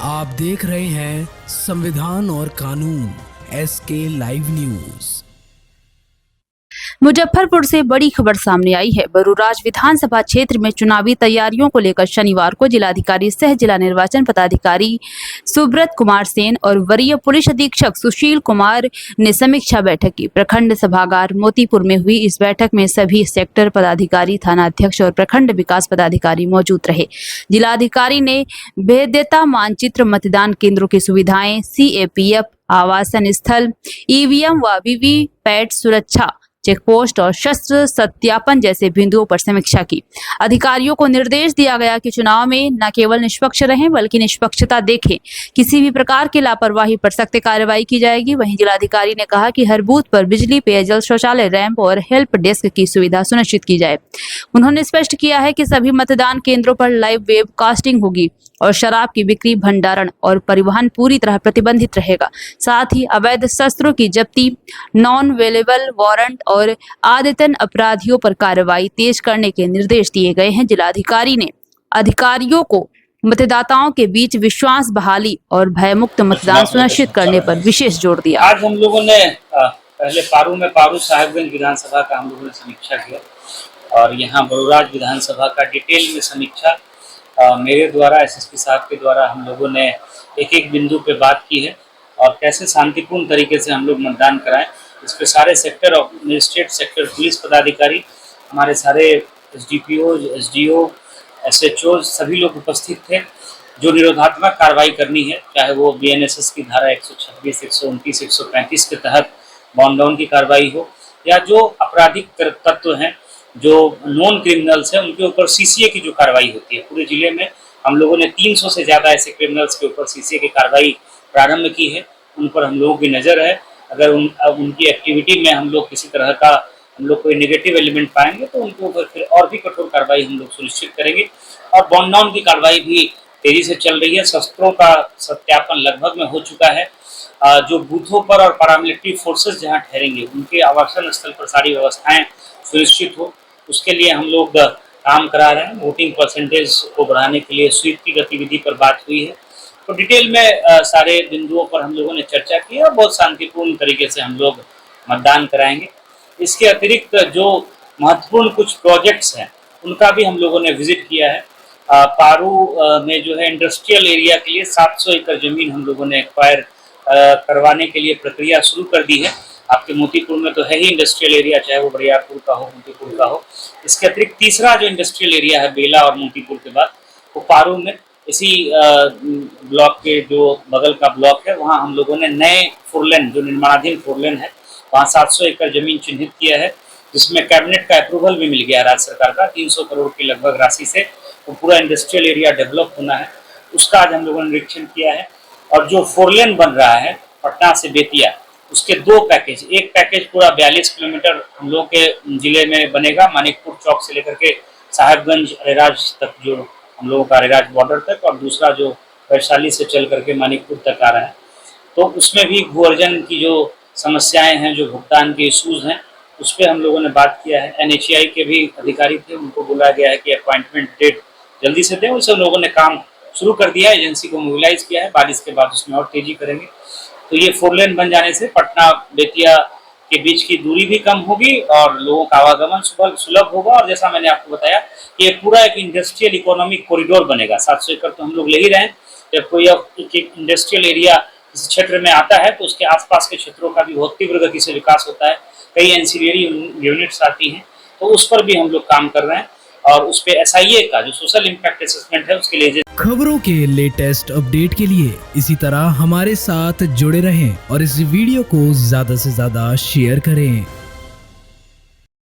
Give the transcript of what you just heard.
आप देख रहे हैं संविधान और कानून SK लाइव न्यूज। मुजफ्फरपुर से बड़ी खबर सामने आई है। बरूराज विधानसभा क्षेत्र में चुनावी तैयारियों को लेकर शनिवार को जिलाधिकारी सह जिला निर्वाचन पदाधिकारी सुब्रत कुमार सेन और वरीय पुलिस अधीक्षक सुशील कुमार ने समीक्षा बैठक की। प्रखंड सभागार मोतीपुर में हुई इस बैठक में सभी सेक्टर पदाधिकारी, थाना अध्यक्ष और प्रखंड विकास पदाधिकारी मौजूद रहे। जिलाधिकारी ने भेद्यता मानचित्र, मतदान केंद्रों की सुविधाएं, CAPF आवासन स्थल, EVM व VVPAT सुरक्षा, चेक पोस्ट और शस्त्र सत्यापन जैसे बिंदुओं पर समीक्षा की। अधिकारियों को निर्देश दिया गया कि चुनाव में न केवल निष्पक्ष रहें बल्कि निष्पक्षता देखें। किसी भी प्रकार की लापरवाही पर सख्त कार्रवाई की जाएगी। वहीं जिलाधिकारी ने कहा कि हर बूथ पर बिजली, पेयजल, शौचालय, रैंप और हेल्प डेस्क की सुविधा सुनिश्चित की जाए। उन्होंने स्पष्ट किया है कि सभी मतदान केंद्रों पर लाइव वेबकास्टिंग होगी और शराब की बिक्री, भंडारण और परिवहन पूरी तरह प्रतिबंधित रहेगा। साथ ही अवैध शस्त्रों की जब्ती, नॉन अवेलेबल वारंट और आदतन अपराधियों पर कार्रवाई तेज करने के निर्देश दिए गए हैं। जिलाधिकारी ने अधिकारियों को मतदाताओं के बीच विश्वास बहाली और भयमुक्त मतदान सुनिश्चित करने पर विशेष जोर दिया। आज हम लोगों ने पहले पारू साहेबगंज विधानसभा का हम लोगों ने समीक्षा किया और यहाँ बरूराज विधानसभा का डिटेल में समीक्षा मेरे द्वारा, SSP साहब के द्वारा हम लोगों ने एक एक बिंदु पे बात की है और कैसे शांतिपूर्ण तरीके से हम लोग मतदान कराएं। इस पे सारे सेक्टर एडमिनिस्ट्रेट, सेक्टर पुलिस पदाधिकारी, हमारे सारे SDPO, SDO, SHO सभी लोग उपस्थित थे। जो निरोधात्मक कार्रवाई करनी है, चाहे वो BNSS की धारा 126, 129, 135 के तहत बाउंड डाउन की कार्रवाई हो या जो आपराधिक तत्व हैं, जो नॉन क्रिमिनल्स हैं, उनके ऊपर CCA की जो कार्रवाई होती है। पूरे जिले में हम लोगों ने 300 से ज़्यादा ऐसे क्रिमिनल्स के ऊपर CCA की कार्रवाई प्रारंभ की है। उन पर हम लोगों की नज़र है। अगर उनकी एक्टिविटी में हम लोग किसी तरह का कोई नेगेटिव एलिमेंट पाएंगे तो उनके ऊपर फिर और भी कठोर कार्रवाई हम लोग सुनिश्चित करेंगे। और बाउंड डाउन की कार्रवाई भी तेजी से चल रही है। शस्त्रों का सत्यापन लगभग में हो चुका है। जो बूथों पर और पैरामिलिट्री फोर्सेस जहाँ ठहरेंगे उनके आवासन स्थल पर सारी व्यवस्थाएं सुनिश्चित हो, उसके लिए हम लोग काम करा रहे हैं। वोटिंग परसेंटेज को बढ़ाने के लिए स्वीप की गतिविधि पर बात हुई है। तो डिटेल में सारे बिंदुओं पर हम लोगों ने चर्चा की और बहुत शांतिपूर्ण तरीके से हम लोग मतदान कराएंगे। इसके अतिरिक्त जो महत्वपूर्ण कुछ प्रोजेक्ट्स हैं उनका भी हम लोगों ने विजिट किया है। पारू में जो है इंडस्ट्रियल एरिया के लिए 700 एकड़ जमीन हम लोगों ने एक्वायर करवाने के लिए प्रक्रिया शुरू कर दी है। आपके मोतीपुर में तो है ही इंडस्ट्रियल एरिया, चाहे वो बरियारपुर का हो, मोतीपुर का हो। इसके अतिरिक्त तीसरा जो इंडस्ट्रियल एरिया है बेला और मोतीपुर के बाद, वो पारू में इसी ब्लॉक के जो बगल का ब्लॉक है वहाँ हम लोगों ने नए फोरलेन, जो निर्माणाधीन फोरलेन है, वहाँ 700 एकड़ जमीन चिन्हित किया है, जिसमें कैबिनेट का अप्रूवल भी मिल गया राज्य सरकार का 300 करोड़ की लगभग राशि से। वो पूरा इंडस्ट्रियल एरिया डेवलप होना है, उसका आज हम लोगों ने निरीक्षण किया है। और जो फोरलेन बन रहा है पटना से बेतिया, उसके 2 पैकेज, एक पैकेज पूरा 42 किलोमीटर हम लोग के जिले में बनेगा, मानिकपुर चौक से लेकर के साहेबगंज अरेराज तक, जो हम लोगों का अरेराज बॉर्डर तक, और दूसरा जो वैशाली से चल करके मानिकपुर तक आ रहा है। तो उसमें भी भू अर्जन की जो समस्याएं हैं, जो भुगतान के इशूज़ हैं, उस पर हम लोगों ने बात किया है। NHAI के भी अधिकारी थे, उनको बोला गया है कि अपॉइंटमेंट डेट जल्दी से दें। उससे लोगों ने काम शुरू कर दिया है, एजेंसी को मोबिलाइज किया है। बारिश के बाद उसमें और तेजी करेंगे। तो ये फोरलेन बन जाने से पटना बेतिया के बीच की दूरी भी कम होगी और लोगों का आवागमन सुलभ होगा। और जैसा मैंने आपको बताया कि ये पूरा एक इंडस्ट्रियल इकोनॉमिक कॉरिडोर बनेगा। 700 एकड़ तो हम लोग ले ही रहे हैं। जब कोई एक इंडस्ट्रियल एरिया इस क्षेत्र में आता है तो उसके आसपास के क्षेत्रों का भी बहुत तीव्र गति से विकास होता है। कई एंसिलरी यूनिट्स आती हैं, तो उस पर भी हम लोग काम कर रहे हैं। और उस पे SIA का जो सोशल इम्पैक्ट असेसमेंट है उसके लिए। खबरों के लेटेस्ट अपडेट के लिए इसी तरह हमारे साथ जुड़े रहें और इस वीडियो को ज्यादा से ज्यादा शेयर करें।